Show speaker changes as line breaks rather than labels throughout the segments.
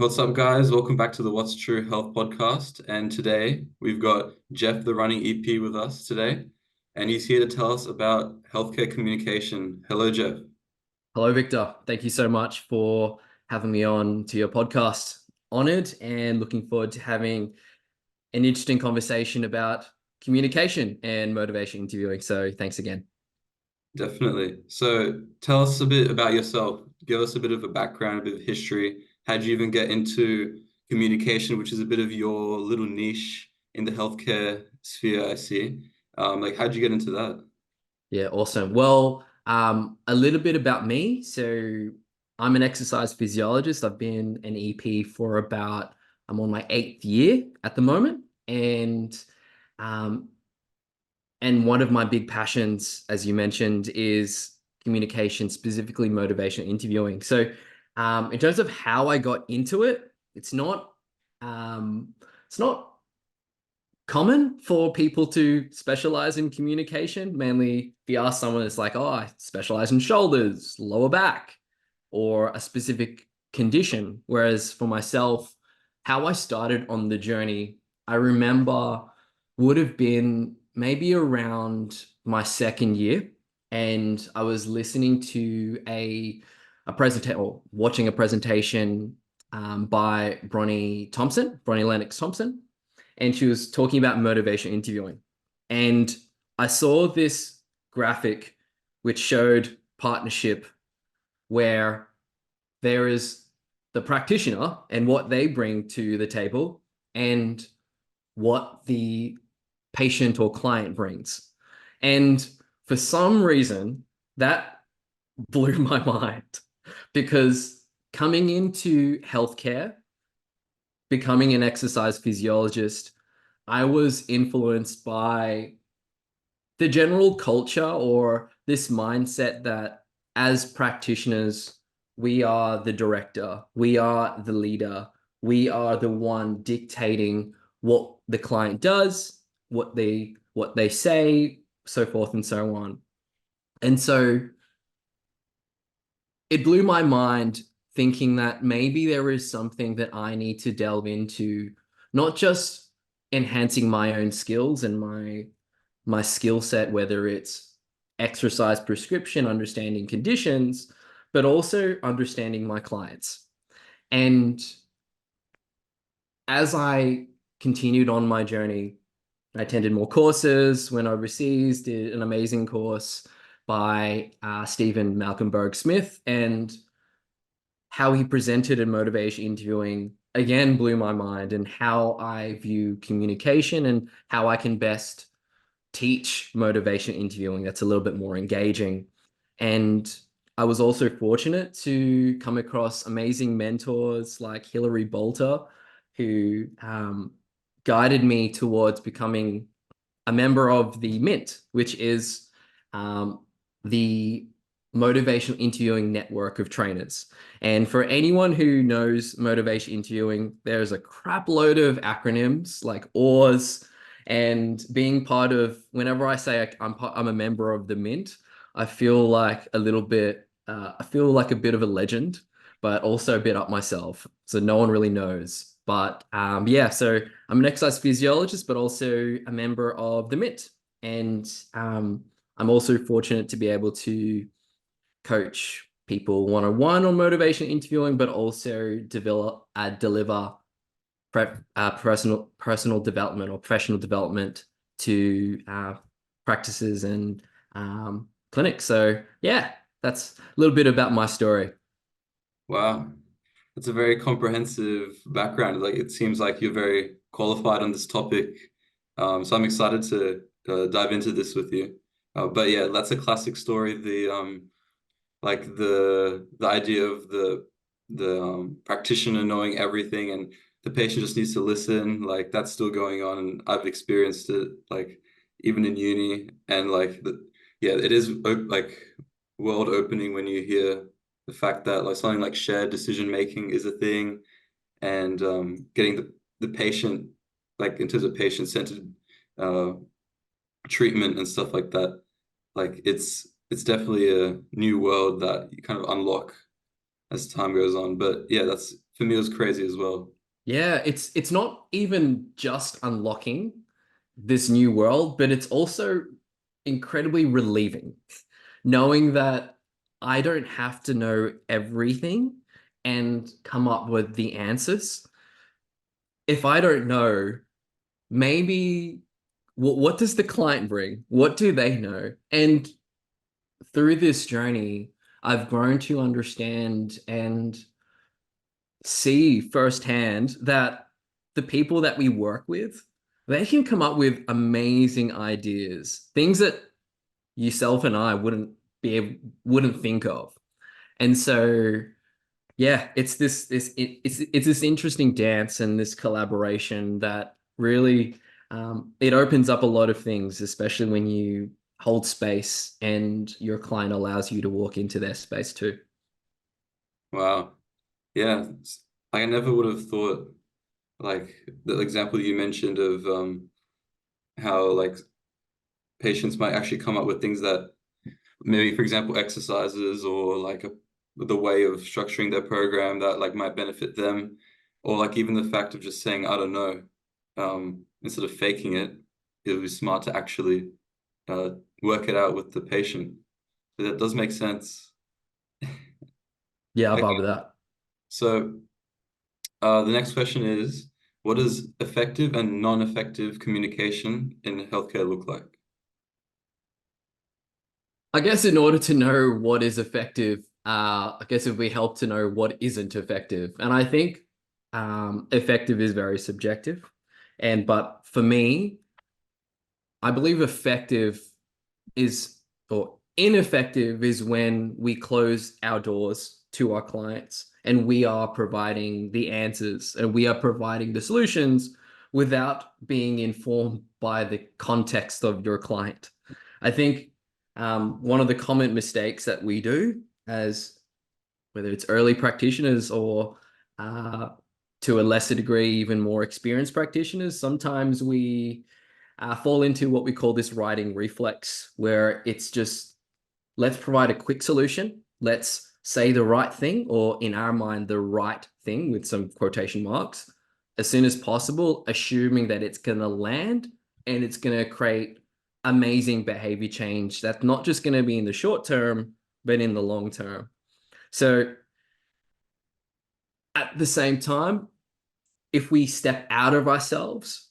What's up, guys? Welcome back to the What's True Health podcast. And today we've got Jeff, the running EP, with us today, and he's here to tell us about healthcare communication. Hello, Jeff.
Hello, Victor. Thank you so much for having me on to your podcast. Honored and looking forward to having an interesting conversation about communication and motivation interviewing. So thanks again.
Definitely. So tell us a bit about yourself. Give us a bit of a background, a bit of history. How'd you even get into communication, which is a bit of your little niche in the healthcare sphere, I see. How'd you get into that?
Yeah, awesome. Well, a little bit about me. So I'm an exercise physiologist. I've been an EP for I'm on my 8th year at the moment. Um, And one of my big passions, as you mentioned, is communication, specifically motivational interviewing. So, in terms of how I got into it, um, it's not common for people to specialize in communication. Mainly, if you ask someone, it's like, oh, I specialize in shoulders, lower back, or a specific condition. Whereas for myself, how I started on the journey, I remember would have been maybe around my second year, and I was listening to a presentation or watching a presentation by Bronnie Lennox Thompson, and she was talking about motivation interviewing. And I saw this graphic which showed partnership where there is the practitioner and what they bring to the table and what the patient or client brings. And for some reason, that blew my mind because coming into healthcare, becoming an exercise physiologist, I was influenced by the general culture or this mindset that as practitioners, we are the director, we are the leader, we are the one dictating what the client does, what they say, so forth and so on. And so it blew my mind thinking that maybe there is something that I need to delve into, not just enhancing my own skills and my skill set, whether it's exercise prescription, understanding conditions, but also understanding my clients. And as I continued on my journey, I attended more courses, went overseas, did an amazing course by Stephen Malcolm Berg Smith, and how he presented in motivation interviewing again blew my mind, and how I view communication and how I can best teach motivation interviewing that's a little bit more engaging. And I was also fortunate to come across amazing mentors like Hilary Bolter, who guided me towards becoming a member of the Mint, which is the motivational interviewing network of trainers. And for anyone who knows motivation interviewing, there's a crap load of acronyms like OARS, and being part of, whenever I say I'm a member of the Mint, I feel like I feel like a bit of a legend, but also a bit up myself. So no one really knows. But yeah, so I'm an exercise physiologist, but also a member of the Mint. And I'm also fortunate to be able to coach people one-on-one on motivation interviewing, but also deliver personal development or professional development to practices and clinics. So yeah, that's a little bit about my story.
Wow. That's a very comprehensive background. Like it seems like you're very qualified on this topic. So I'm excited to dive into this with you. But yeah, that's a classic story. The idea of the practitioner knowing everything and the patient just needs to listen. Like that's still going on, and I've experienced it. Like even in uni, and yeah, it is like world opening when you hear the fact that like something like shared decision making is a thing, and getting the patient, like in terms of patient centered uh, treatment and stuff like that. Like it's definitely a new world that you kind of unlock as time goes on. But yeah, that's for me, it was crazy as well.
Yeah, it's not even just unlocking this new world, but it's also incredibly relieving knowing that I don't have to know everything and come up with the answers. If I don't know, maybe what does the client bring? What do they know? And through this journey, I've grown to understand and see firsthand that the people that we work with, they can come up with amazing ideas, things that yourself and I wouldn't think of. And so yeah, it's this interesting dance and this collaboration that really it opens up a lot of things, especially when you hold space and your client allows you to walk into their space too.
Wow. Yeah. I never would have thought like the example you mentioned of how like patients might actually come up with things that maybe, for example, exercises or like the way of structuring their program that like might benefit them, or like even the fact of just saying, I don't know, instead of faking it, it would be smart to actually uh, work it out with the patient. So that does make sense.
Yeah,
Okay,
above that.
so the next question is, what does effective and non-effective communication in healthcare look like?
I guess in order to know what is effective, I guess if we help to know what isn't effective. And I think effective is very subjective. And but for me, I believe effective is or ineffective is when we close our doors to our clients and we are providing the answers and we are providing the solutions without being informed by the context of your client. I think one of the common mistakes that we do as whether it's early practitioners or uh, to a lesser degree, even more experienced practitioners, sometimes we fall into what we call this writing reflex, where it's just let's provide a quick solution. Let's say the right thing, or in our mind, the right thing with some quotation marks, as soon as possible, assuming that it's going to land and it's going to create amazing behavior change that's not just going to be in the short term, but in the long term. So at the same time, if we step out of ourselves,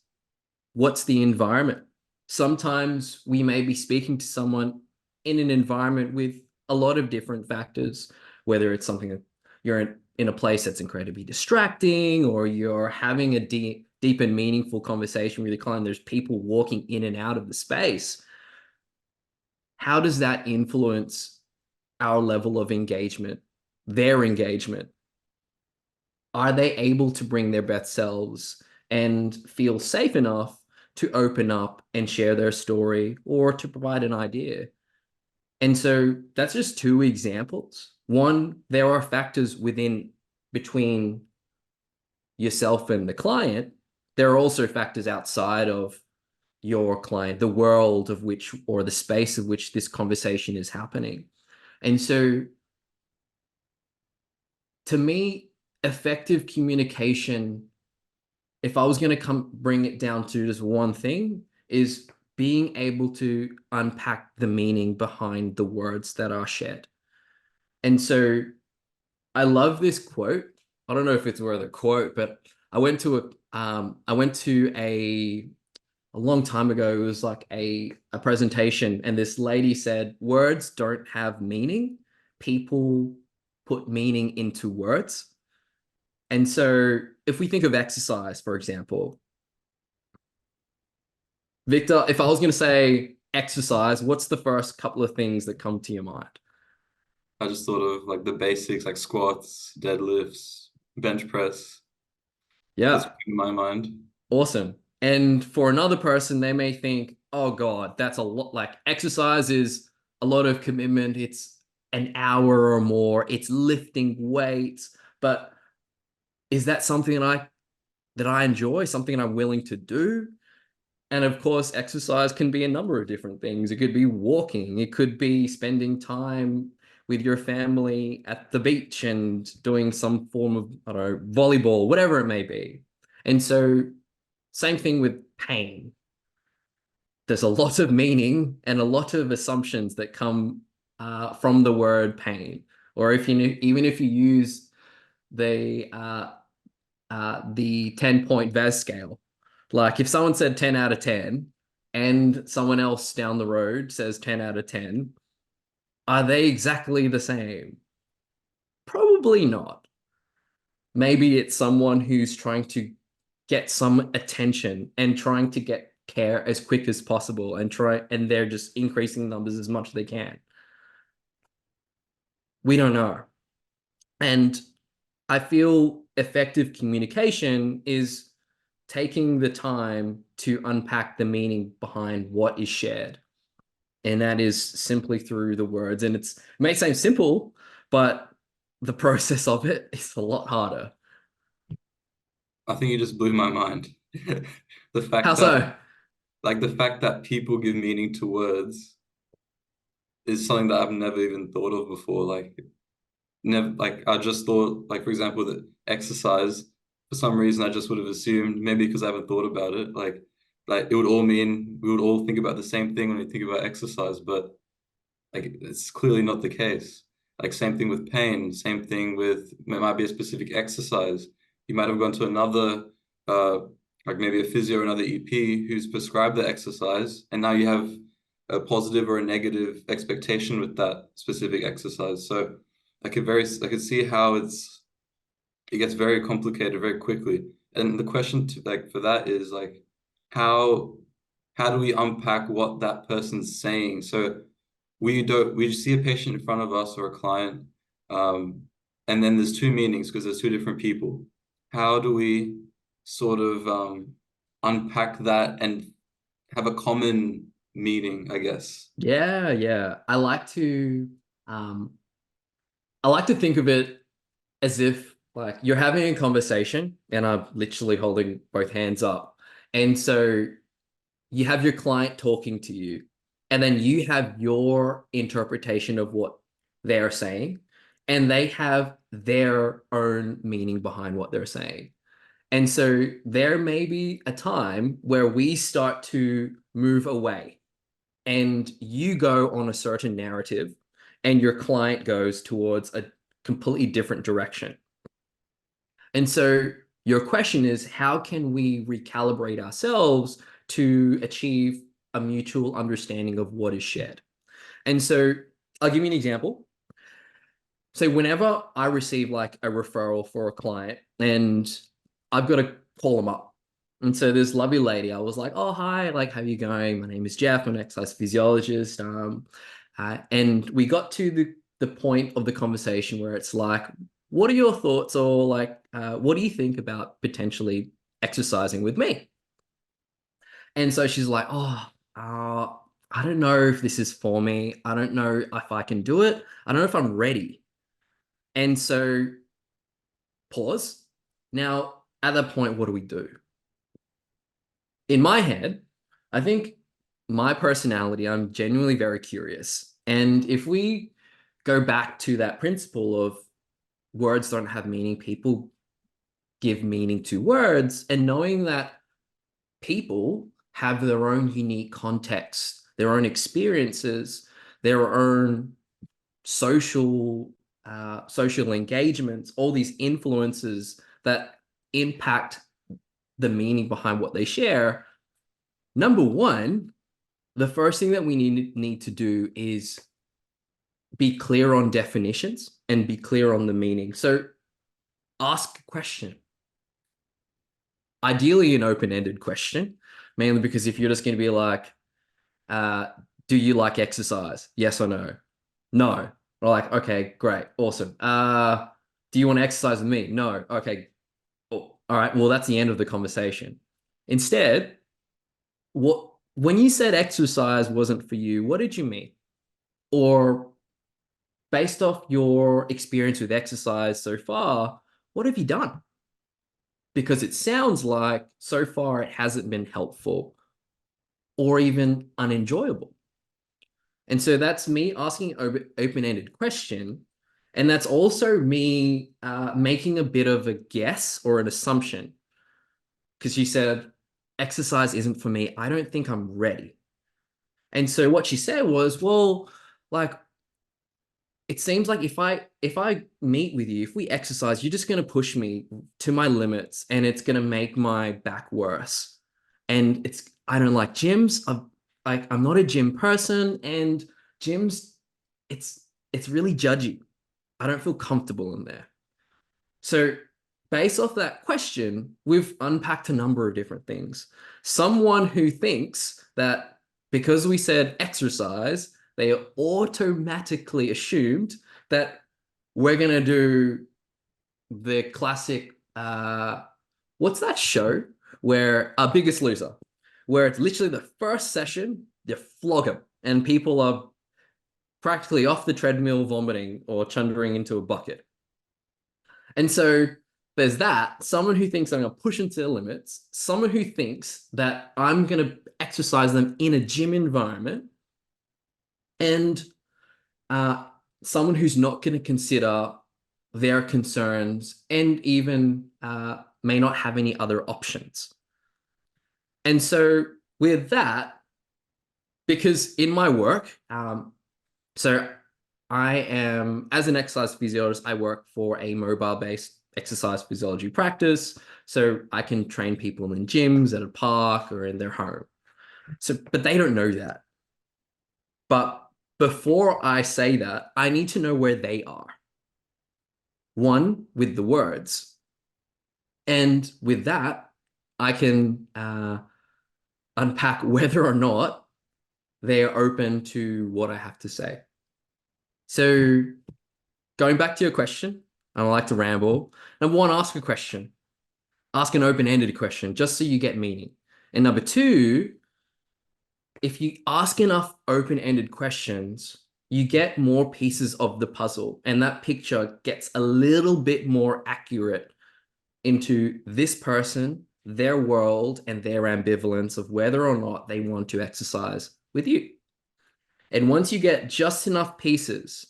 what's the environment? Sometimes we may be speaking to someone in an environment with a lot of different factors, whether it's something that you're in a place that's incredibly distracting, or you're having a deep and meaningful conversation with your client. There's people walking in and out of the space. How does that influence our level of engagement, their engagement? Are they able to bring their best selves and feel safe enough to open up and share their story or to provide an idea? And so that's just two examples. One, there are factors within between yourself and the client. There are also factors outside of your client, the world of which or the space of which this conversation is happening. And so to me, effective communication, if I was going to come bring it down to just one thing, is being able to unpack the meaning behind the words that are shared. And so I love this quote. I don't know if it's worth a quote, but I went to a long time ago. It was like a presentation, and this lady said, "Words don't have meaning. People put meaning into words." And so if we think of exercise, for example, Victor, if I was going to say exercise, what's the first couple of things that come to your mind?
I just thought of like the basics, like squats, deadlifts, bench press. That's
Yeah,
in my mind.
awesome. And for another person, they may think, oh God, that's a lot. Like exercise is a lot of commitment. It's an hour or more. It's lifting weights. But is that something that I enjoy, something I'm willing to do? And of course, exercise can be a number of different things. It could be walking, it could be spending time with your family at the beach and doing some form of, I don't know, volleyball, whatever it may be. And so, same thing with pain. There's a lot of meaning and a lot of assumptions that come from the word pain. Or if you even if you use the 10-point VAS scale, like if someone said 10 out of 10 and someone else down the road says 10 out of 10, are they exactly the same? Probably not. Maybe it's someone who's trying to get some attention and trying to get care as quick as possible and they're just increasing numbers as much as they can. We don't know. And I feel effective communication is taking the time to unpack the meaning behind what is shared. And that is simply through the words. And it may seem simple, but the process of it is a lot harder.
I think you just blew my mind. The
How
fact that
so?
the fact that people give meaning to words is something that I've never even thought of before. Like never, like I just thought, like for example, that exercise, for some reason I just would have assumed, maybe because I haven't thought about it, like it would all mean we would all think about the same thing when we think about exercise, but like it's clearly not the case. Like same thing with pain, same thing with it might be a specific exercise. You might have gone to another uh like maybe a physio or another EP who's prescribed the exercise, and now you have a positive or a negative expectation with that specific exercise. So I could see how it gets very complicated very quickly. And the question to, like for that is like how how do we unpack what that person's saying? So we see a patient in front of us or a client, um, and then there's two meanings because there's two different people. How do we sort of unpack that and have a common meaning, I guess?
Yeah, yeah. Um I like to think of it as if like you're having a conversation and I'm literally holding both hands up. And so you have your client talking to you, and then you have your interpretation of what they're saying, and they have their own meaning behind what they're saying. And so there may be a time where we start to move away and you go on a certain narrative and your client goes towards a completely different direction. And so your question is, how can we recalibrate ourselves to achieve a mutual understanding of what is shared? And so I'll give you an example. So whenever I receive like a referral for a client and I've got to call them up. And so this lovely lady, I was like, oh, hi, like, how you going? My name is Jeff. I'm an exercise physiologist. And we got to the point of the conversation where it's like, what are your thoughts or like, what do you think about potentially exercising with me? And so she's like, I don't know if this is for me. I don't know if I can do it. I don't know if I'm ready. And so pause. Now, at that point, what do we do? In my head, I think my personality, I'm genuinely very curious. And if we go back to that principle of words don't have meaning, people give meaning to words, and knowing that people have their own unique context, their own experiences, their own social social engagements, all these influences that impact the meaning behind what they share. Number one, the first thing that we need to do is be clear on definitions and be clear on the meaning. So ask a question, ideally an open-ended question, mainly because if you're just going to be like, uh, do you like exercise? Yes or no? No. We're like, okay, great, awesome. Do you want to exercise with me? No. Okay. Oh, all right. Well, that's the end of the conversation. Instead, what when you said exercise wasn't for you, what did you mean? Or based off your experience with exercise so far, what have you done? Because it sounds like so far it hasn't been helpful or even unenjoyable. And so that's me asking an open-ended question. And that's also me making a bit of a guess or an assumption. Because she said, exercise isn't for me. I don't think I'm ready. And so what she said was, well, like, it seems like if I meet with you, if we exercise, you're just going to push me to my limits and it's going to make my back worse. And I don't like gyms. I'm not a gym person, and gyms, it's it's really judgy. I don't feel comfortable in there. So, based off that question, we've unpacked a number of different things. Someone who thinks that because we said exercise, they automatically assumed that we're going to do the classic, what's that show where Biggest Loser, where it's literally the first session, you flog them, and people are practically off the treadmill vomiting or chundering into a bucket. And so there's that, someone who thinks I'm going to push into their limits, someone who thinks that I'm going to exercise them in a gym environment, and uh, someone who's not going to consider their concerns and even may not have any other options. And so with that, because in my work, so I am, as an exercise physiologist, I work for a mobile-based exercise physiology practice. So I can train people in gyms, at a park, or in their home. So, but they don't know that. But before I say that, I need to know where they are. One, with the words. And with that, I can unpack whether or not they are open to what I have to say. So going back to your question, I don't like to ramble. Number one, ask a question. Ask an open-ended question just so you get meaning. And number two, if you ask enough open-ended questions, you get more pieces of the puzzle, and that picture gets a little bit more accurate into this person, their world, and their ambivalence of whether or not they want to exercise with you. And once you get just enough pieces,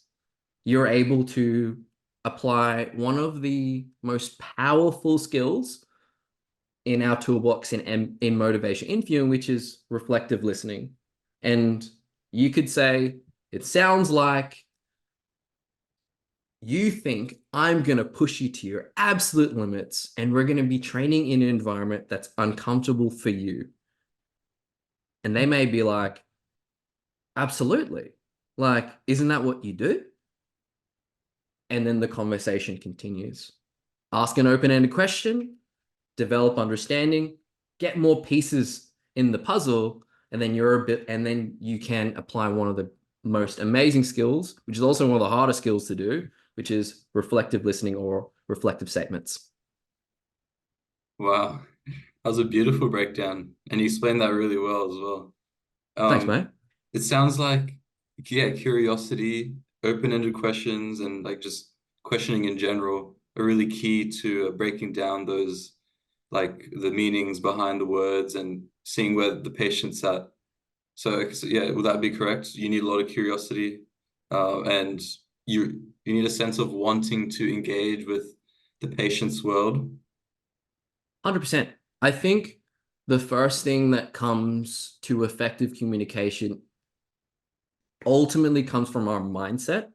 you're able to apply one of the most powerful skills in our toolbox in motivation interviewing, which is reflective listening. And you could say, it sounds like you think I'm going to push you to your absolute limits, and we're going to be training in an environment that's uncomfortable for you. And they may be like, absolutely. Like, isn't that what you do? And then the conversation continues. Ask an open-ended question, develop understanding, get more pieces in the puzzle, and then you can apply one of the most amazing skills, which is also one of the hardest skills to do, which is reflective listening or reflective statements.
Wow, that was a beautiful breakdown, and you explained that really well as well.
Thanks, mate.
It sounds like, yeah, curiosity, open-ended questions, and like just questioning in general are really key to breaking down those, like the meanings behind the words and seeing where the patient's at. So yeah, would that be correct? You need a lot of curiosity, and you need a sense of wanting to engage with the patient's world.
100%. I think the first thing that comes to effective communication ultimately comes from our mindset.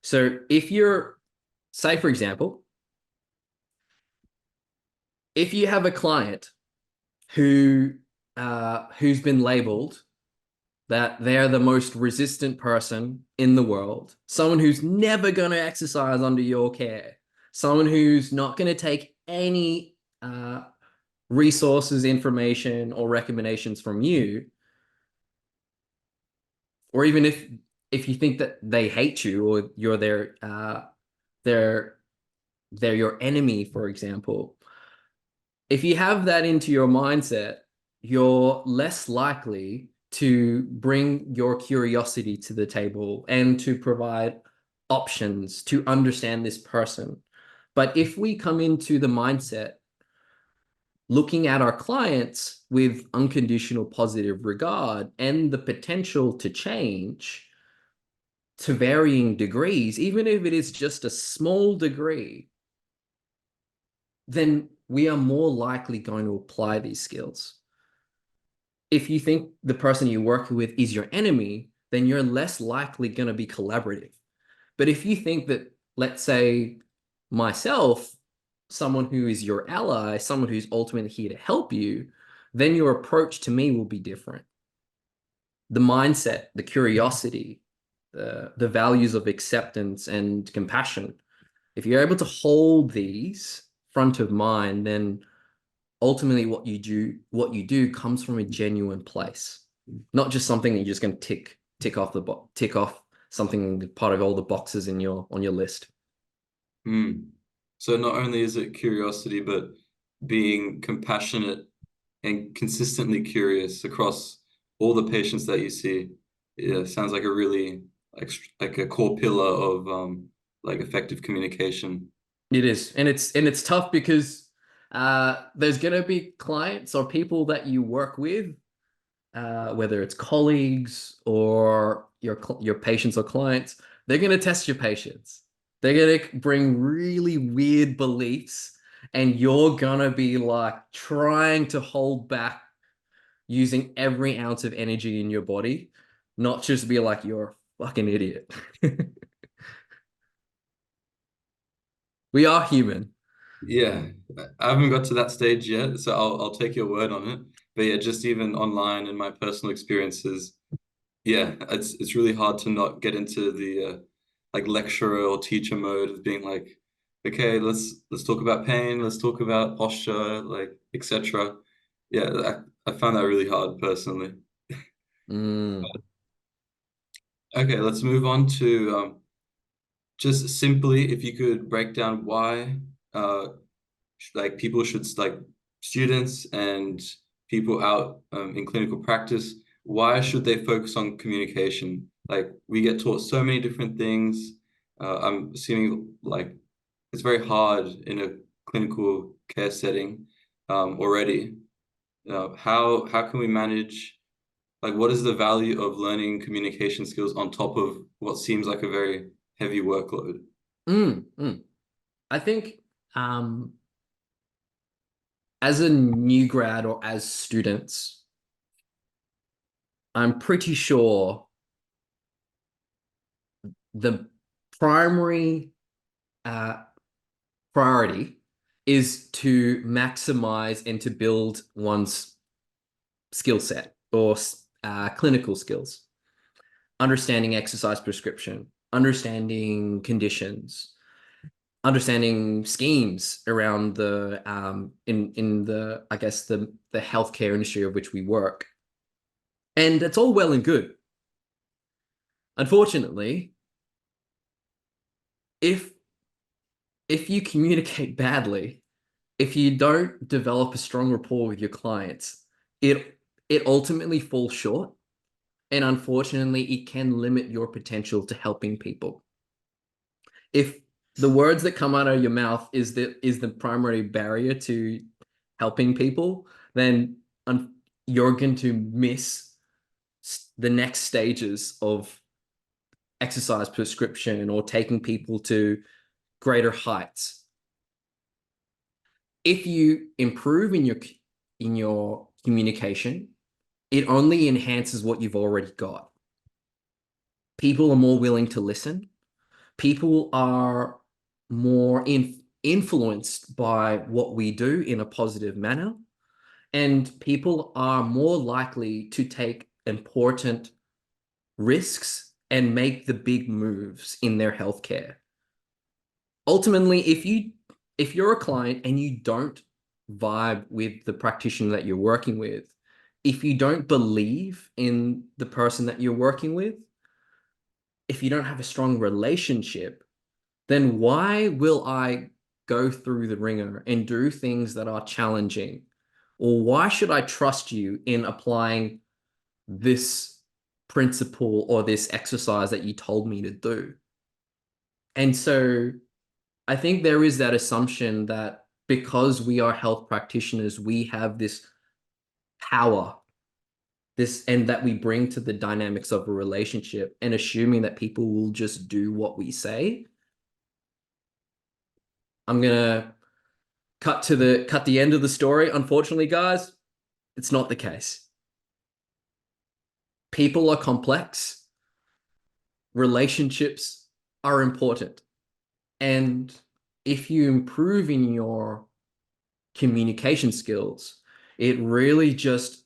So if you're, say, for example, if you have a client who's been labeled that they're the most resistant person in the world, someone who's never going to exercise under your care, someone who's not going to take any resources, information, or recommendations from you, or even if you think that they hate you or you're they're they're your enemy, for example, if you have that into your mindset, you're less likely to bring your curiosity to the table and to provide options to understand this person. But if we come into the mindset looking at our clients with unconditional positive regard and the potential to change, to varying degrees, even if it is just a small degree, then we are more likely going to apply these skills. If you think the person you're working with is your enemy, then you're less likely going to be collaborative. But if you think that, let's say, myself, someone who is your ally, someone who's ultimately here to help you, then your approach to me will be different. The mindset, the curiosity, the values of acceptance and compassion. If you're able to hold these front of mind, then ultimately what you do comes from a genuine place, not just something that you're just going to tick off something part of all the boxes in your on your list.
Hmm. So not only is it curiosity, but being compassionate and consistently curious across all the patients that you see. Yeah, sounds like a really like a core pillar of like effective communication.
It is, and it's tough because there's going to be clients or people that you work with, whether it's colleagues or your patients or clients. They're going to test your patience. They're going to bring really weird beliefs, and you're going to be like trying to hold back using every ounce of energy in your body, not just be like, you're a fucking idiot. We are human.
Yeah, I haven't got to that stage yet, so I'll take your word on it. But yeah, just even online and my personal experiences, yeah, it's really hard to not get into the like lecturer or teacher mode of being like, okay, let's talk about pain, let's talk about posture, like etc. Yeah, I found that really hard personally.
Mm,
Okay, let's move on to just simply if you could break down why like people should like students and people out in clinical practice, why should they focus on communication? Like we get taught so many different things. I'm assuming like it's very hard in a clinical care setting already. How can we manage like what is the value of learning communication skills on top of what seems like a very heavy workload?
mm. I think um, as a new grad or as students, I'm pretty sure the primary uh, priority is to maximize and to build one's skill set or clinical skills, understanding exercise prescription, understanding conditions, understanding schemes around the in the I guess the healthcare industry of which we work. And it's all well and good. Unfortunately, if if you communicate badly, if you don't develop a strong rapport with your clients, it ultimately falls short. And unfortunately, it can limit your potential to helping people. If the words that come out of your mouth is the primary barrier to helping people, then you're going to miss the next stages of exercise prescription or taking people to greater heights. If you improve in your communication, it only enhances what you've already got. People are more willing to listen. People are more influenced by what we do in a positive manner, and people are more likely to take important risks and make the big moves in their healthcare. Ultimately, if you're a client and you don't vibe with the practitioner that you're working with, if you don't believe in the person that you're working with, if you don't have a strong relationship, then why will I go through the ringer and do things that are challenging? Or why should I trust you in applying this principle or this exercise that you told me to do? And so I think there is that assumption that because we are health practitioners, we have this power, this and that we bring to the dynamics of a relationship, and assuming that people will just do what we say. I'm gonna cut the end of the story. Unfortunately, guys, it's not the case. People are complex. Relationships are important. And if you improve in your communication skills, it really just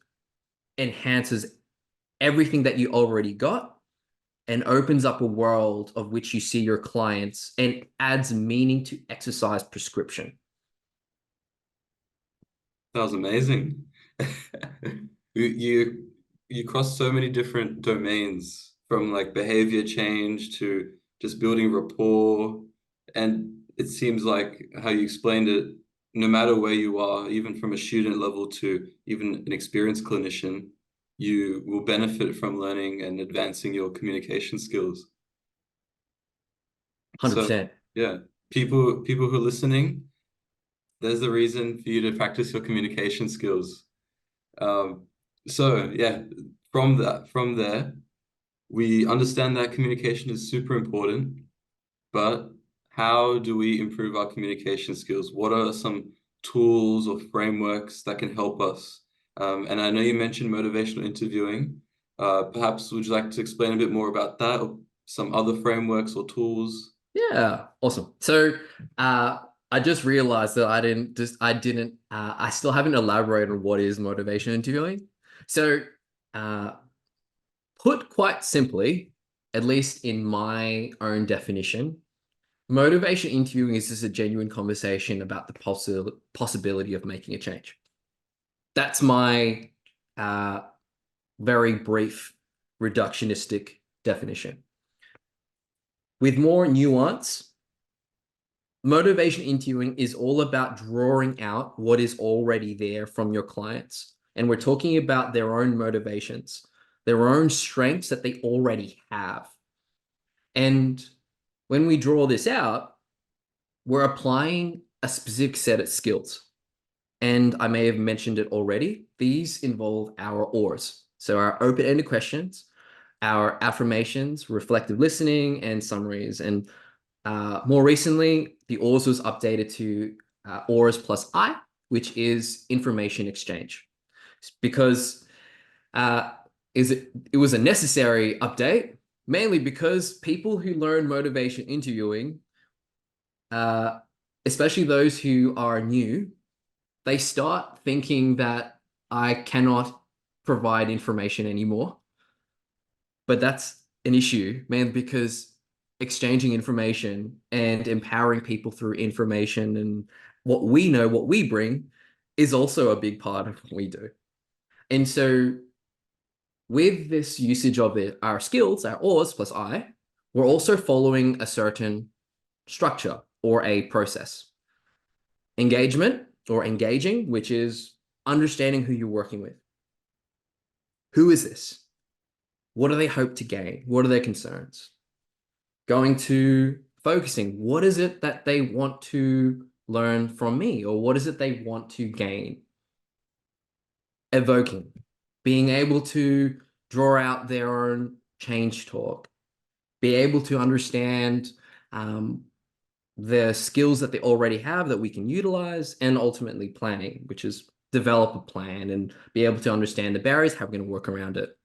enhances everything that you already got and opens up a world of which you see your clients and adds meaning to exercise prescription.
That was amazing. You you cross so many different domains from like behavior change to just building rapport. And it seems like how you explained it, no matter where you are, even from a student level to even an experienced clinician, you will benefit from learning and advancing your communication skills. So
100%.
yeah, people who are listening, there's the reason for you to practice your communication skills. Um, so yeah, from there, we understand that communication is super important, but how do we improve our communication skills? What are some tools or frameworks that can help us? And I know you mentioned motivational interviewing. Perhaps would you like to explain a bit more about that or some other frameworks or tools?
Yeah, awesome. So I just realized that I still haven't elaborated on what is motivation interviewing. So uh, put quite simply, at least in my own definition, motivation interviewing is just a genuine conversation about the possibility of making a change. That's my uh, very brief, reductionistic definition. With more nuance, motivation interviewing is all about drawing out what is already there from your clients. And we're talking about their own motivations, their own strengths that they already have. And when we draw this out, we're applying a specific set of skills. And I may have mentioned it already. These involve our ORs. So our open-ended questions, our affirmations, reflective listening, and summaries. And more recently, the ORS was updated to ORS plus I, which is information exchange. Because it was a necessary update, mainly because people who learn motivation interviewing, uh, especially those who are new, they start thinking that I cannot provide information anymore. But that's an issue, man, because exchanging information and empowering people through information and what we know, what we bring, is also a big part of what we do. And so with this usage of our skills, our ORs plus I, we're also following a certain structure or a process. Engagement or engaging, which is understanding who you're working with. Who is this? What do they hope to gain? What are their concerns? Going to focusing. What is it that they want to learn from me? Or what is it they want to gain? Evoking. Being able to draw out their own change talk. Be able to understand the skills that they already have that we can utilize, and ultimately planning, which is develop a plan and be able to understand the barriers, how we're going to work around it.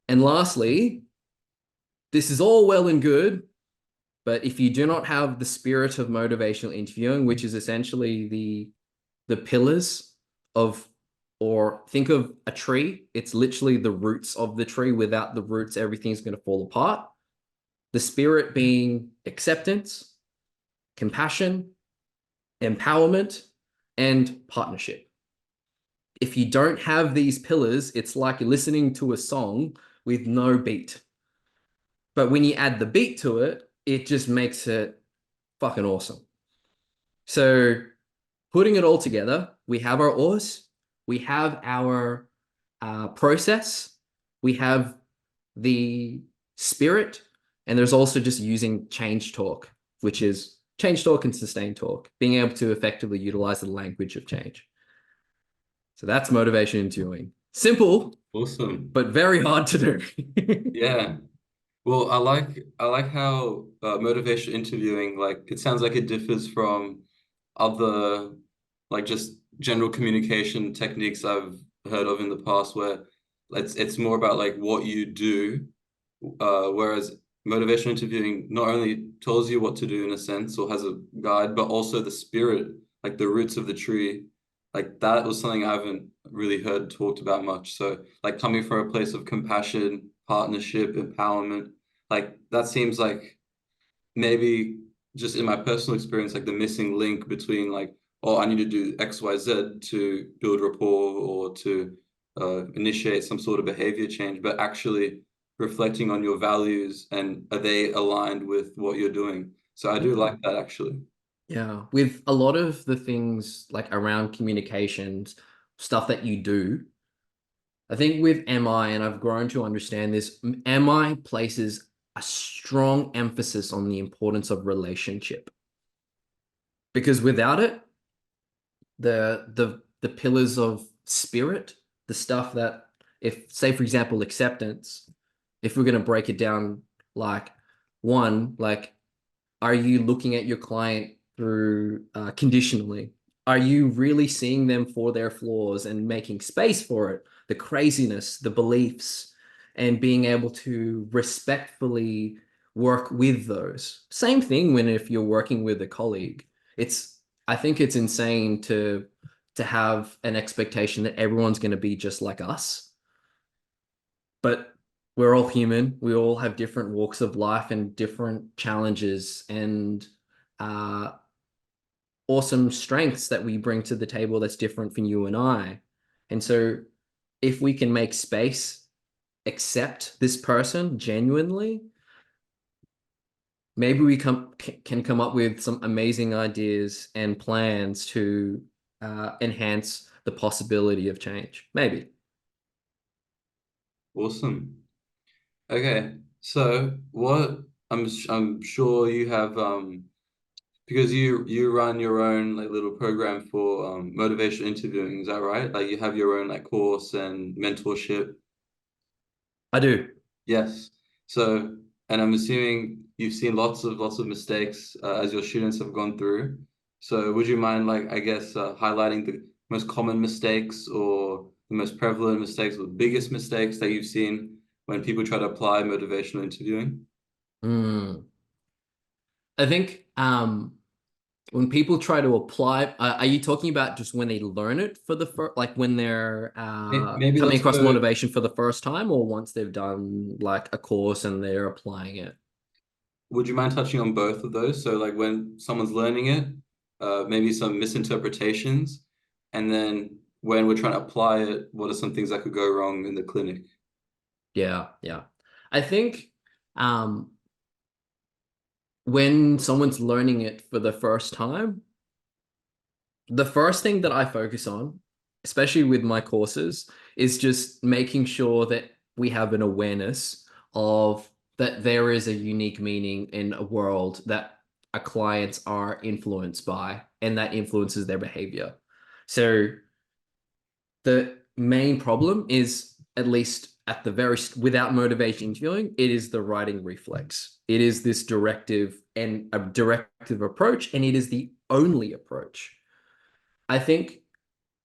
And lastly, this is all well and good, but if you do not have the spirit of motivational interviewing, which is essentially the pillars of, or think of a tree, it's literally the roots of the tree. Without the roots, everything's going to fall apart. The spirit being acceptance, compassion, empowerment, and partnership. If you don't have these pillars, it's like listening to a song with no beat. But when you add the beat to it, it just makes it fucking awesome. So putting it all together, we have our ORs, we have our process, we have the spirit, and there's also just using change talk, which is change talk and sustain talk, being able to effectively utilize the language of change. So that's motivation interviewing. Simple,
Awesome.
but very hard to do.
Yeah. Well, I like how motivation interviewing, like it sounds like it differs from other like just general communication techniques I've heard of in the past, where it's more about like what you do, whereas motivation interviewing not only tells you what to do in a sense or has a guide, but also the spirit, like the roots of the tree. Like that was something I haven't really heard talked about much. So like coming from a place of compassion, partnership, empowerment, like that seems like maybe just in my personal experience, like the missing link between like, oh, I need to do X, Y, Z to build rapport or to initiate some sort of behavior change, but actually reflecting on your values and are they aligned with what you're doing? So I do like
Mm.
that actually.
Yeah, with a lot of the things like around communications, stuff that you do, I think with MI, and I've grown to understand this, MI places a strong emphasis on the importance of relationship. Because without it, the pillars of spirit, the stuff that if say for example acceptance, if we're going to break it down like one, like are you looking at your client through conditionally? Are you really seeing them for their flaws and making space for it, the craziness, the beliefs, and being able to respectfully work with those? Same thing when if you're working with a colleague. It's I think it's insane to have an expectation that everyone's going to be just like us, but we're all human. We all have different walks of life and different challenges and uh, awesome strengths that we bring to the table that's different from you and I. And so, if we can make space, accept this person genuinely, maybe we can come up with some amazing ideas and plans to enhance the possibility of change. Maybe.
Awesome. Okay. So what I'm sure you have because you run your own like little program for motivation interviewing, is that right? Like you have your own like course and mentorship.
I do.
Yes. So, and I'm assuming you've seen lots of mistakes as your students have gone through. So, would you mind like I guess highlighting the most common mistakes or the most prevalent mistakes or the biggest mistakes that you've seen when people try to apply motivational interviewing?
Mm. I think when people try to apply, are you talking about just when they learn it for the first, like when they're
Maybe
coming
let's
across
go.
motivation for the first time, or once they've done like a course and they're applying it?
Would you mind touching on both of those? So, like when someone's learning it, maybe some misinterpretations, and then when we're trying to apply it, what are some things that could go wrong in the clinic?
Yeah, yeah. I think um, when someone's learning it for the first time, the first thing that I focus on, especially with my courses, is just making sure that we have an awareness of that there is a unique meaning in a world that our clients are influenced by, and that influences their behavior. So the main problem is, at least at the very without motivation interviewing, it is the writing reflex. It is this directive and a directive approach, and it is the only approach. I think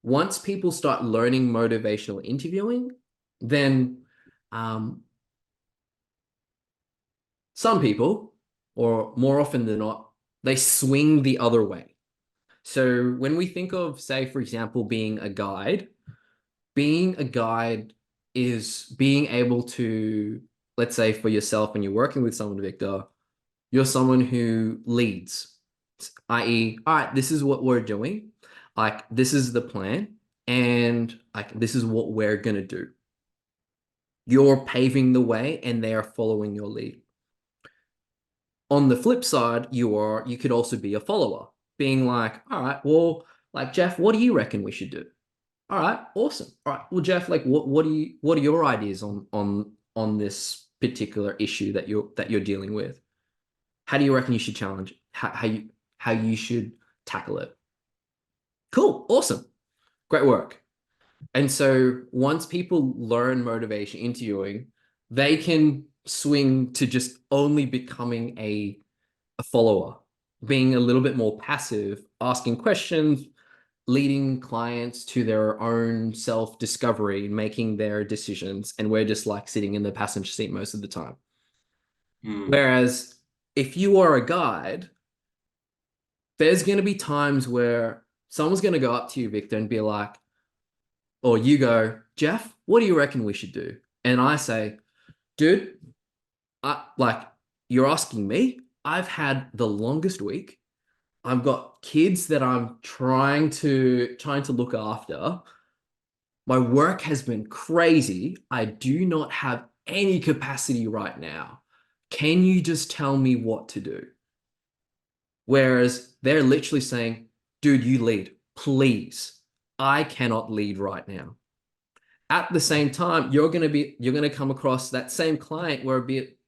once people start learning motivational interviewing, then um, some people, or more often than not, they swing the other way. So when we think of, say, for example, being a guide is being able to, let's say for yourself, when you're working with someone, Victor, you're someone who leads, i.e., all right, this is what we're doing, like this is the plan, and like this is what we're gonna do. You're paving the way, and they are following your lead. On the flip side, you could also be a follower, being like, all right, well, like Jeff, what do you reckon we should do? All right, awesome. All right, well, Jeff, like, what are your ideas on this particular issue that you're dealing with? How do you reckon you should challenge it? How you should tackle it? Cool, awesome, great work. And so once people learn motivation interviewing, they can swing to just only becoming a follower, being a little bit more passive, asking questions, leading clients to their own self-discovery, making their decisions, and we're just like sitting in the passenger seat most of the time.
Hmm.
Whereas if you are a guide, there's going to be times where someone's going to go up to you, Victor, and be like, or you go, Jeff, what do you reckon we should do? And I say, dude, like, you're asking me. I've had the longest week. I've got kids that I'm trying to look after. My work has been crazy. I do not have any capacity right now. Can you just tell me what to do? Whereas they're literally saying, dude, you lead, please. I cannot lead right now. At the same time, you're going to come across that same client where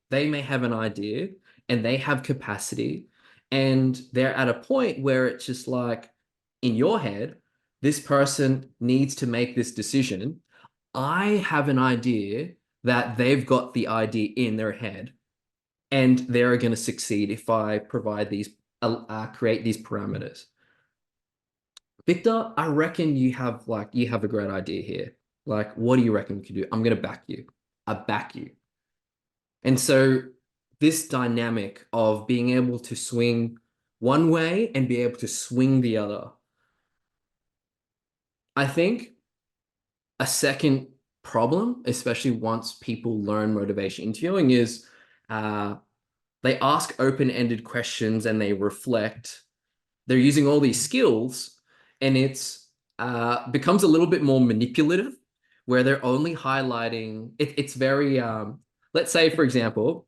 they may have an idea and they have capacity and they're at a point where it's just like in your head, this person needs to make this decision. I have an idea that they've got the idea in their head and they're going to succeed if I provide create these parameters. Victor, I reckon you have a great idea here. Like, what do you reckon we could do? I'm gonna back you. I back you. And so this dynamic of being able to swing one way and be able to swing the other, I think a second problem, especially once people learn motivation interviewing, is uh, they ask open-ended questions and they reflect. They're using all these skills, and it's becomes a little bit more manipulative, where they're only highlighting. It's very let's say, for example,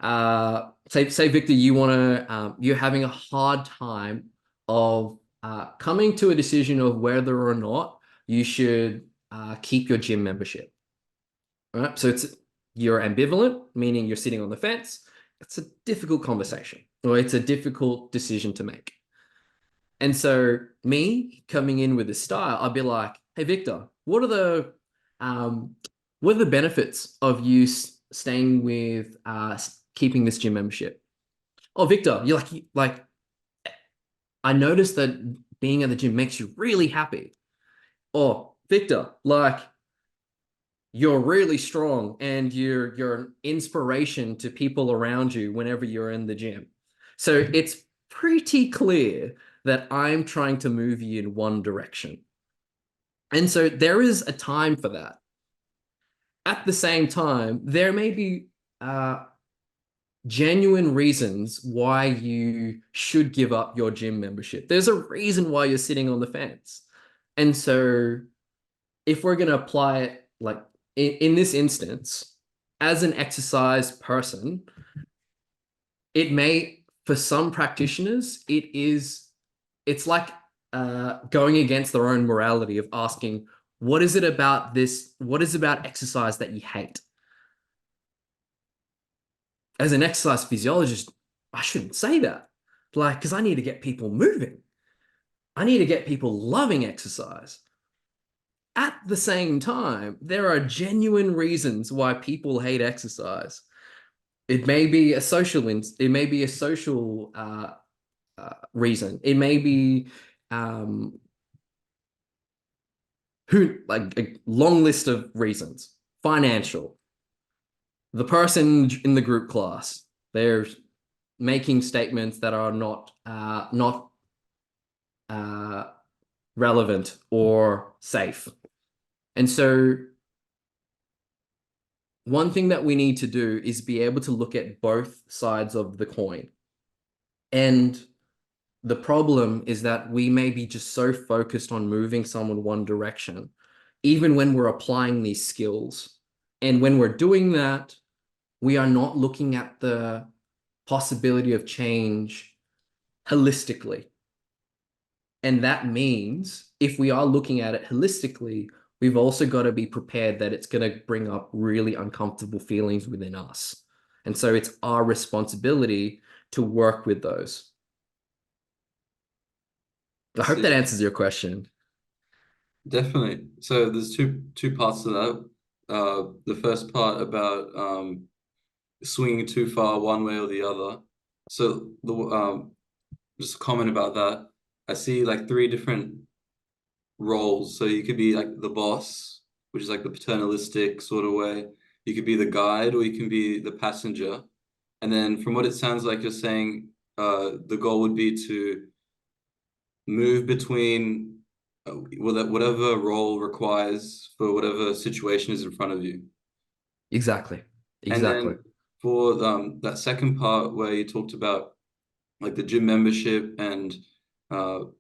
say Victor, you're having a hard time of coming to a decision of whether or not you should keep your gym membership. Right? So you're ambivalent, meaning you're sitting on the fence. It's a difficult conversation, or it's a difficult decision to make. And so me coming in with this style, I'd be like, "Hey Victor, um, what are the benefits of you staying with keeping this gym membership?" Oh, Victor, you're like I noticed that being at the gym makes you really happy. Oh, Victor, like you're really strong and you're an inspiration to people around you whenever you're in the gym. So it's pretty clear that I'm trying to move you in one direction. And so there is a time for that. At the same time, there may be uh, genuine reasons why you should give up your gym membership. There's a reason why you're sitting on the fence. And so if we're going to apply it like in this instance, as an exercise person, it may, for some practitioners, it's like going against their own morality of asking, what is it about this? What is it about exercise that you hate? As an exercise physiologist, I shouldn't say that. Like, because I need to get people moving. I need to get people loving exercise. At the same time, there are genuine reasons why people hate exercise. It may be a social reason. It may be um, like a long list of reasons. Financial. The person in the group class, they're making statements that are not uh, relevant or safe. And so one thing that we need to do is be able to look at both sides of the coin. And the problem is that we may be just so focused on moving someone one direction, even when we're applying these skills. And when we're doing that, we are not looking at the possibility of change holistically. And that means if we are looking at it holistically, we've also got to be prepared that it's going to bring up really uncomfortable feelings within us. And so it's our responsibility to work with those.
I
I hope that
see.
answers your question.
Definitely. So there's two parts to that. The first part about swinging too far one way or the other. So the just a comment about that. I see like three different roles. So you could be like the boss, which is like the paternalistic sort of way. You could be the guide, or you can be the passenger. And then from what it sounds like you're saying, the goal would be to move between whatever role requires for whatever situation is in front of you.
Exactly.
And
Exactly.
then for that second part where you talked about like the gym membership and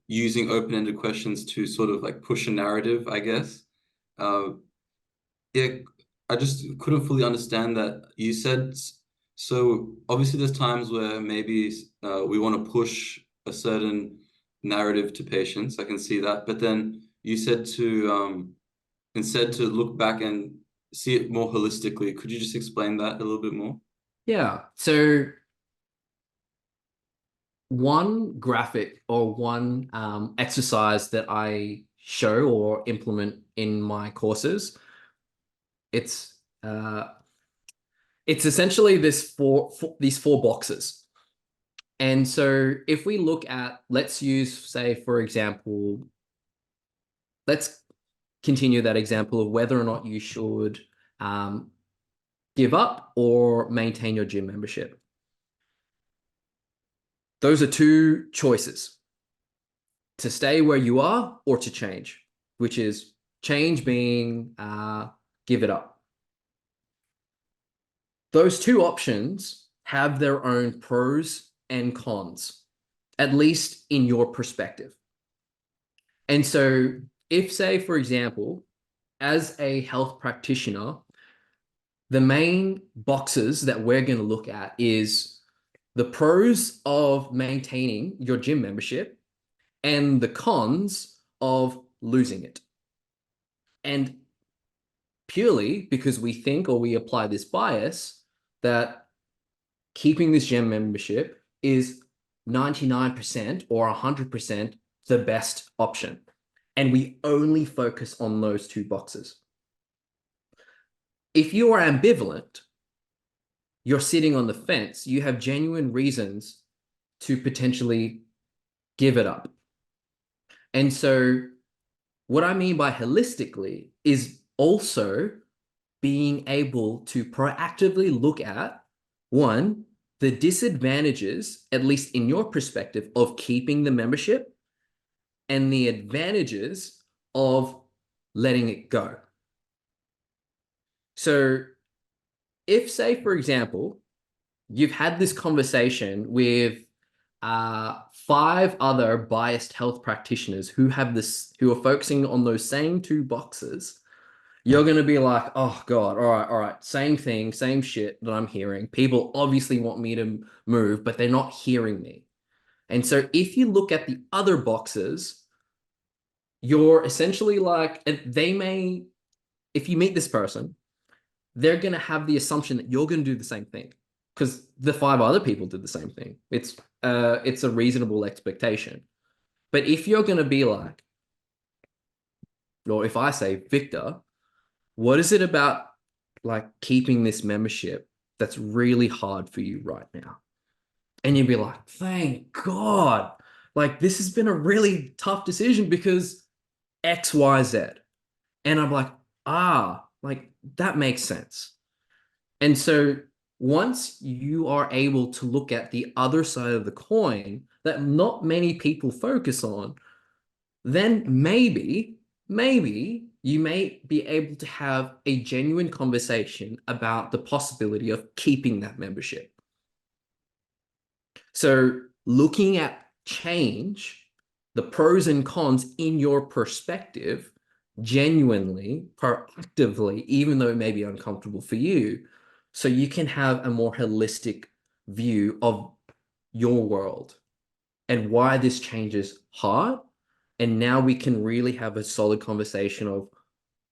using open-ended questions to sort of like push a narrative, I guess. Uh, yeah, I just couldn't fully understand that. You said so obviously there's times where maybe we want to push a certain narrative to patients. I can see that. But then you said to instead to look back and see it more holistically. Could you just explain that a little bit more?
Yeah. So one graphic or one exercise that I show or implement in my courses, it's uh, it's essentially these four boxes. And so if we look at, let's use, say, for example, let's continue that example of whether or not you should um, give up or maintain your gym membership. Those are two choices: to stay where you are or to change, which is change being give it up. Those two options have their own pros and cons, at least in your perspective. And so, if, say, for example, as a health practitioner, the main boxes that we're going to look at is the pros of maintaining your gym membership and the cons of losing it. And purely because we think or we apply this bias that keeping this gym membership is 99% or 100% the best option. And we only focus on those two boxes. If you are ambivalent, you're sitting on the fence, you have genuine reasons to potentially give it up. And so, what I mean by holistically is also being able to proactively look at one, the disadvantages, at least in your perspective, of keeping the membership and the advantages of letting it go. So, if, say, for example, you've had this conversation with five other biased health practitioners who are focusing on those same two boxes, you're going to be like, oh God, all right, same thing, same shit that I'm hearing. People obviously want me to move, but they're not hearing me. And so if you look at the other boxes, you're essentially like, they may, if you meet this person, they're going to have the assumption that you're going to do the same thing because the five other people did the same thing. It's a reasonable expectation. But if you're going to be like, or if I say, Victor, what is it about like keeping this membership that's really hard for you right now? And you'd be like, thank God. Like this has been a really tough decision because X, Y, Z. And I'm like, like that makes sense. And so once you are able to look at the other side of the coin that not many people focus on, then maybe you may be able to have a genuine conversation about the possibility of keeping that membership. So looking at change, the pros and cons in your perspective, genuinely, proactively, even though it may be uncomfortable for you, so you can have a more holistic view of your world and why this change is hard. And now we can really have a solid conversation of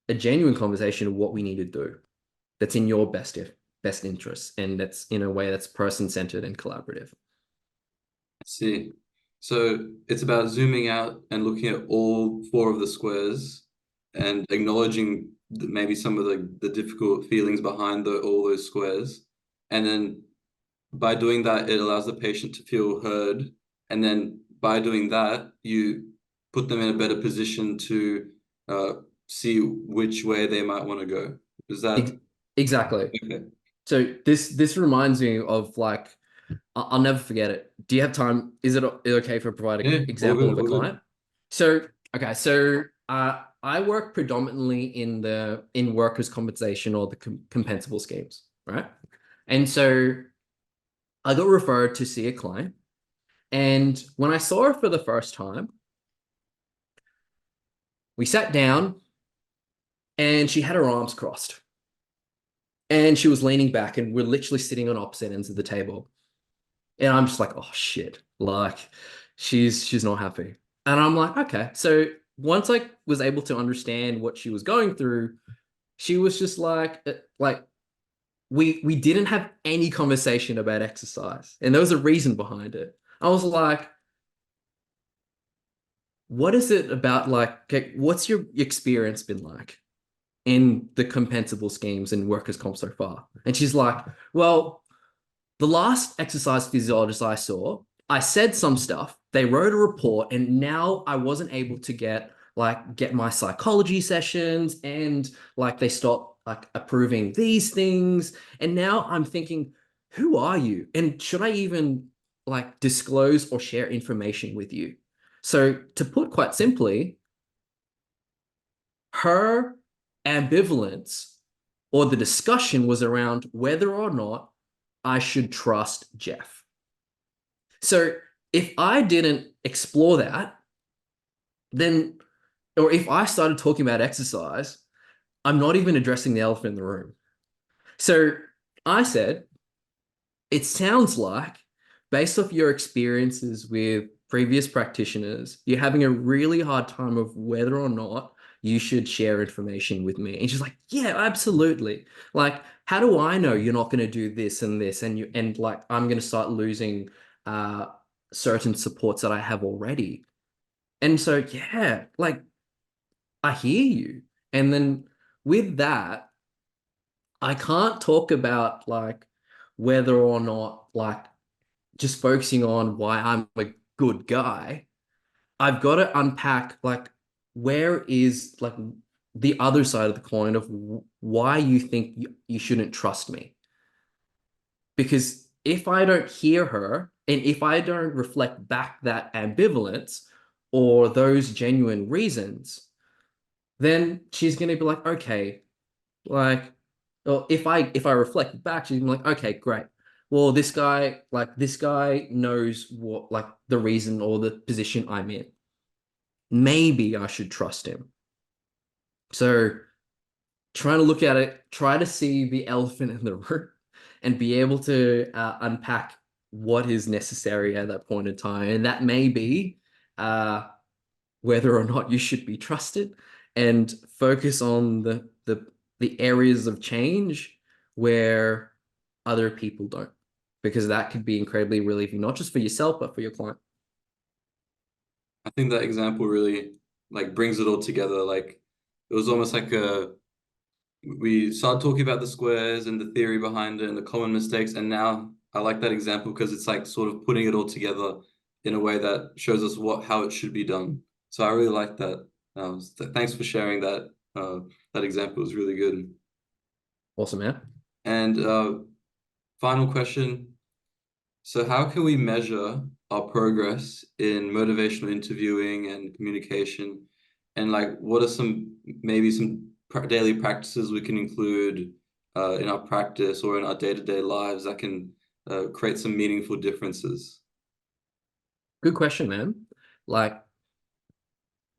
a genuine conversation of what we need to do that's in your best interests and that's in a way that's person-centered and collaborative.
See. So it's about zooming out and looking at all four of the squares and acknowledging maybe some of the difficult feelings behind all those squares. And then by doing that, it allows the patient to feel heard. And then by doing that, you put them in a better position to uh, see which way they might want to go. Is
Ex
that
exactly.
okay?
So this reminds me of like I'll never forget it. Do you have time? Is it okay if I provide an
Yeah, all
example
good,
of a
all good.
client? So okay, so I work predominantly in workers' compensation or the compensable schemes, right? And so I got referred to see a client, and when I saw her for the first time, we sat down, and she had her arms crossed, and she was leaning back, and we're literally sitting on opposite ends of the table. And I'm just like, oh shit, like she's not happy. And I'm like, okay. So once I was able to understand what she was going through, she was just like we didn't have any conversation about exercise. And there was a reason behind it. I was like, what is it about like okay, what's your experience been like in the compensable schemes and workers' comp so far? And she's like, well, the last exercise physiologist I saw, I said some stuff. They wrote a report, and now I wasn't able to get my psychology sessions, and like they stopped like approving these things. And now I'm thinking, who are you? And should I even like disclose or share information with you? So to put quite simply, her ambivalence or the discussion was around whether or not I should trust Jeff. So if I didn't explore that, then, or if I started talking about exercise, I'm not even addressing the elephant in the room. So I said, it sounds like, based off your experiences with previous practitioners, you're having a really hard time of whether or not you should share information with me. And she's like, yeah, absolutely. Like, how do I know you're not going to do this and this? And like, I'm going to start losing uh, certain supports that I have already. And so, yeah, like, I hear you. And then with that, I can't talk about like whether or not like just focusing on why I'm a good guy. I've got to unpack like where is like the other side of the coin of why you think you shouldn't trust me. Because if I don't hear her and if I don't reflect back that ambivalence or those genuine reasons, then she's going to be like, okay, like, well, if I reflect back, she's like, okay, great. Well, this guy knows what like the reason or the position I'm in. Maybe I should trust him. So trying to look at it, try to see the elephant in the room and be able to unpack what is necessary at that point in time. And that may be uh, whether or not you should be trusted and focus on the areas of change where other people don't, because that could be incredibly relieving, not just for yourself, but for your client.
I think that example really like brings it all together. Like it was almost like a we started talking about the squares and the theory behind it and the common mistakes, and now I like that example because it's like sort of putting it all together in a way that shows us how it should be done. So I really like that. Thanks for sharing that. That example was really good.
Awesome, man.
And final question. So how can we measure our progress in motivational interviewing and communication? And like, what are maybe some daily practices we can include in our practice or in our day-to-day lives that can create some meaningful differences?
Good question, man. Like,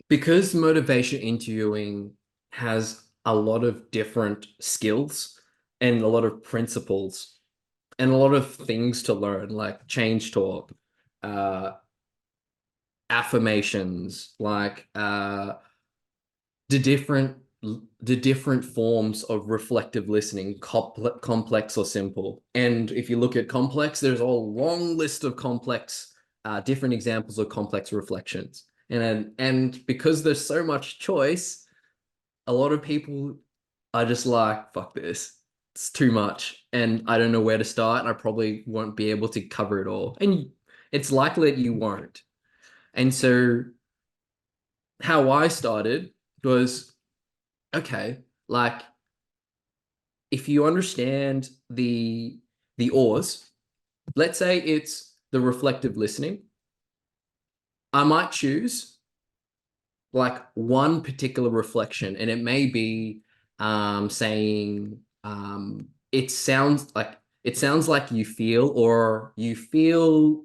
because motivation interviewing has a lot of different skills and a lot of principles and a lot of things to learn, like change talk, uh, affirmations, like the different the different forms of reflective listening, complex or simple. And if you look at complex, there's a long list of complex, different examples of complex reflections. And because there's so much choice, a lot of people are just like, fuck this. It's too much. And I don't know where to start. And I probably won't be able to cover it all. And it's likely that you won't. And so how I started was, okay, like if you understand the ors, let's say it's the reflective listening, I might choose like one particular reflection, and it may be saying it sounds like you feel, or you feel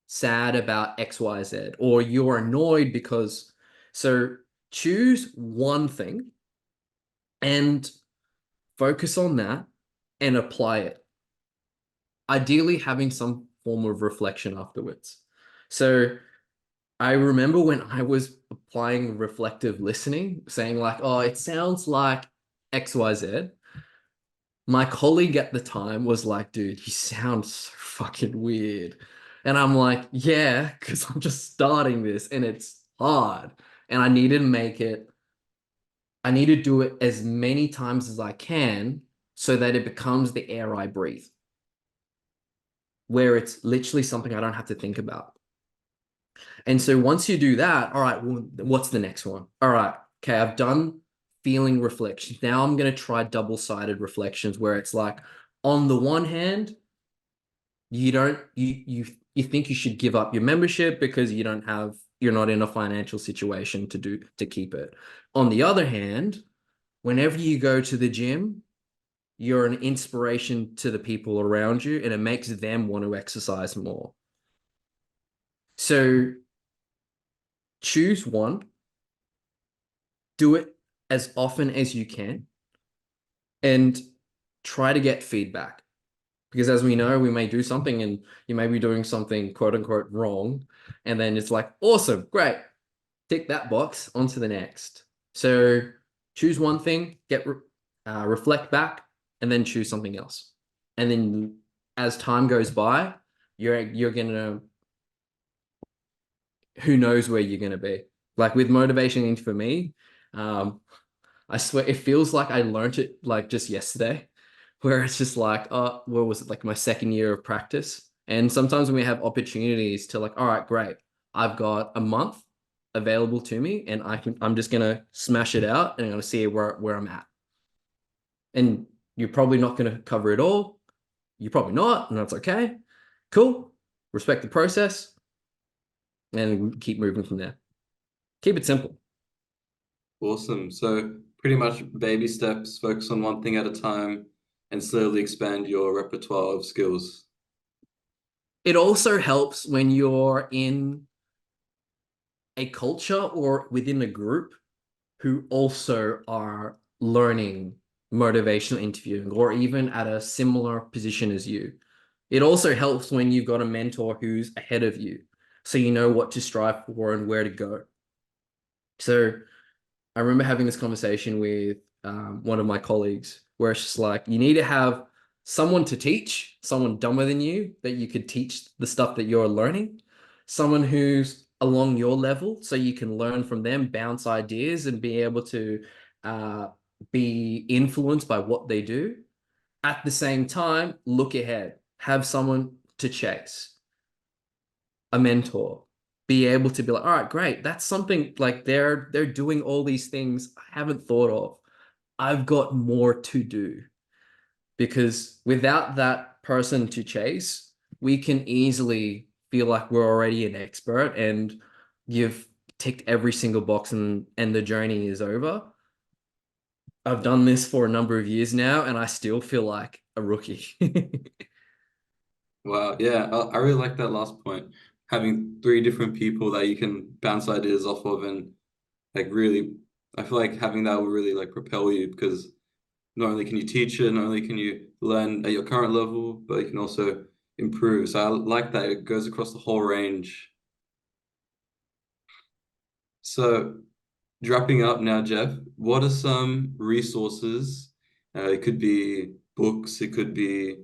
sad about XYZ, or you're annoyed because. So choose one thing and focus on that and apply it. Ideally, having some form of reflection afterwards. So I remember when I was applying reflective listening, saying like, oh, it sounds like XYZ. My colleague at the time was like, dude, you sound so fucking weird. And I'm like, yeah, because I'm just starting this and it's hard. And I need to do it as many times as I can so that it becomes the air I breathe, where it's literally something I don't have to think about. And so once you do that, all right, well, what's the next one? All right, okay, I've done feeling reflections. Now I'm going to try double-sided reflections where it's like, on the one hand, you don't you think you should give up your membership because you're not in a financial situation to keep it. On the other hand, whenever you go to the gym, you're an inspiration to the people around you and it makes them want to exercise more. So choose one, do it as often as you can, and try to get feedback. Because as we know, we may do something and you may be doing something quote unquote wrong. And then it's like, awesome, great. Tick that box, onto the next. So choose one thing, reflect back, and then choose something else. And then as time goes by, you're gonna, who knows where you're gonna be. Like with motivation for me, um, I swear it feels like I learned it like just yesterday, where it's just like, oh, what was it, like my second year of practice? And sometimes when we have opportunities to like, all right, great, I've got a month available to me, and I'm just gonna smash it out, and I'm gonna see where I'm at. And you're probably not gonna cover it all. You're probably not, and that's okay. Cool. Respect the process, and keep moving from there. Keep it simple.
Awesome. So pretty much baby steps, focus on one thing at a time, and slowly expand your repertoire of skills.
It also helps when you're in a culture or within a group who also are learning motivational interviewing or even at a similar position as you. It also helps when you've got a mentor who's ahead of you, so you know what to strive for and where to go. So I remember having this conversation with one of my colleagues where it's just like, you need to have someone to teach, someone dumber than you that you could teach the stuff that you're learning, someone who's along your level so you can learn from them, bounce ideas, and be able to uh, be influenced by what they do. At the same time, look ahead, have someone to chase, a mentor, be able to be like, all right, great, that's something like they're doing all these things I haven't thought of. I've got more to do. Because without that person to chase, we can easily feel like we're already an expert and you've ticked every single box, and the journey is over. I've done this for a number of years now and I still feel like a rookie.
Wow, yeah, I really like that last point. Having three different people that you can bounce ideas off of and like really, I feel like having that will really like propel you because not only can you teach it, not only can you learn at your current level, but you can also improve. So I like that it goes across the whole range. So wrapping up now, Jeff, what are some resources? It could be books, it could be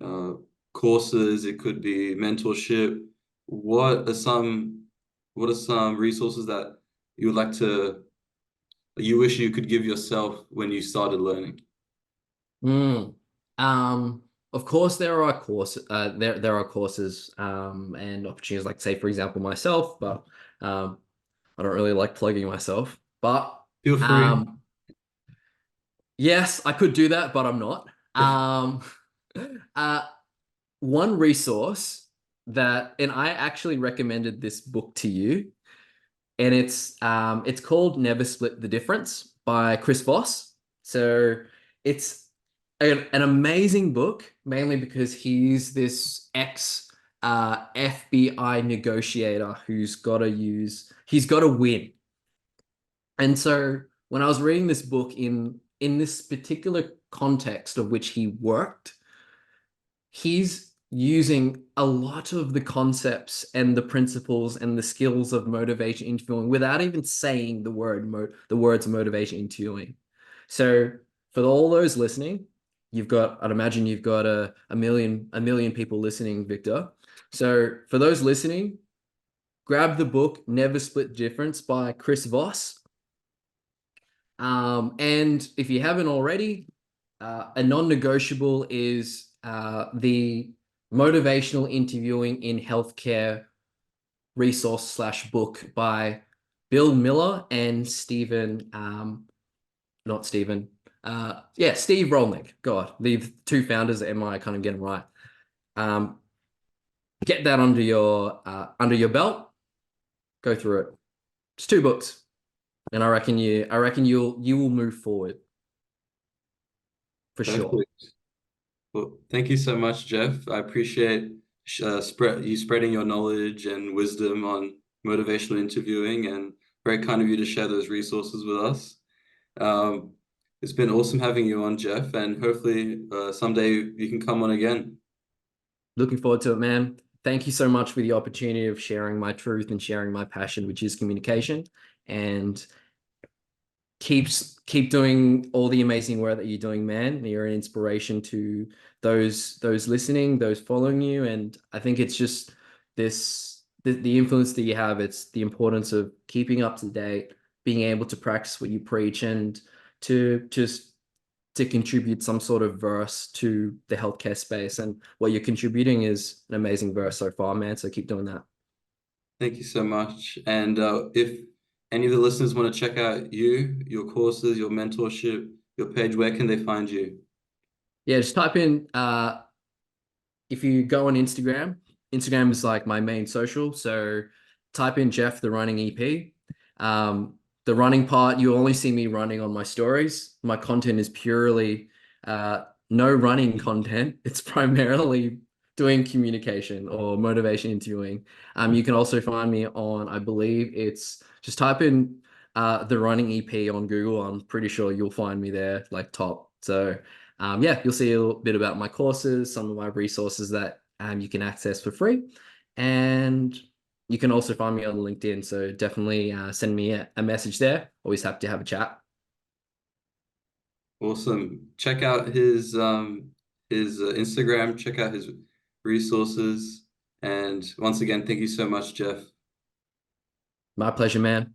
uh, courses, it could be mentorship. What are some what are some resources that you would like to you wish you could give yourself when you started learning?
Mm. Um, of course, there are courses and opportunities, like say, for example, myself, but um, I don't really like plugging myself. But
Feel free.
um, yes, I could do that, but I'm not. Uh, one resource and I actually recommended this book to you, and it's called Never Split the Difference by Chris Voss. So it's an amazing book, mainly because he's this ex FBI negotiator he's got to win. And so when I was reading this book in this particular context of which he worked, he's using a lot of the concepts and the principles and the skills of motivation interviewing without even saying the words motivation interviewing. So for all those listening, I'd imagine you've got a million people listening, Victor. So for those listening, grab the book Never Split Difference by Chris Voss. And if you haven't already, a non-negotiable is the Motivational Interviewing in Healthcare resource slash book by Bill Miller and not Stephen, Steve Rolnick. God, the two founders at MI, I can't get them right. Um, get that under your belt. Go through it. It's two books, and I reckon you will move forward for sure.
Perfect. Well, thank you so much, Jeff. I appreciate spreading your knowledge and wisdom on motivational interviewing, and very kind of you to share those resources with us. Um, it's been awesome having you on, Jeff, and hopefully someday you can come on again.
Looking forward to it, man. Thank you so much for the opportunity of sharing my truth and sharing my passion, which is communication. And keep doing all the amazing work that you're doing, man. You're an inspiration to those listening, those following you. And I think it's just the influence that you have. It's the importance of keeping up to date, being able to practice what you preach, and to just to contribute some sort of verse to the healthcare space. And what you're contributing is an amazing verse so far, man. So keep doing that.
Thank you so much. And if any of the listeners want to check out you, your courses, your mentorship, your page, where can they find you?
Yeah, just type in if you go on Instagram, Instagram is like my main social. So type in Jeff the running EP. The running part, you only see me running on my stories. My content is purely no running content. It's primarily doing communication or motivation interviewing. You can also find me on, I believe it's just type in the running EP on Google. I'm pretty sure you'll find me there, like top. So yeah, you'll see a little bit about my courses, some of my resources that you can access for free. And you can also find me on LinkedIn. So definitely send me a message there. Always happy to have a chat.
Awesome. Check out his Instagram, check out his resources. And once again, thank you so much, Jeff.
My pleasure, man.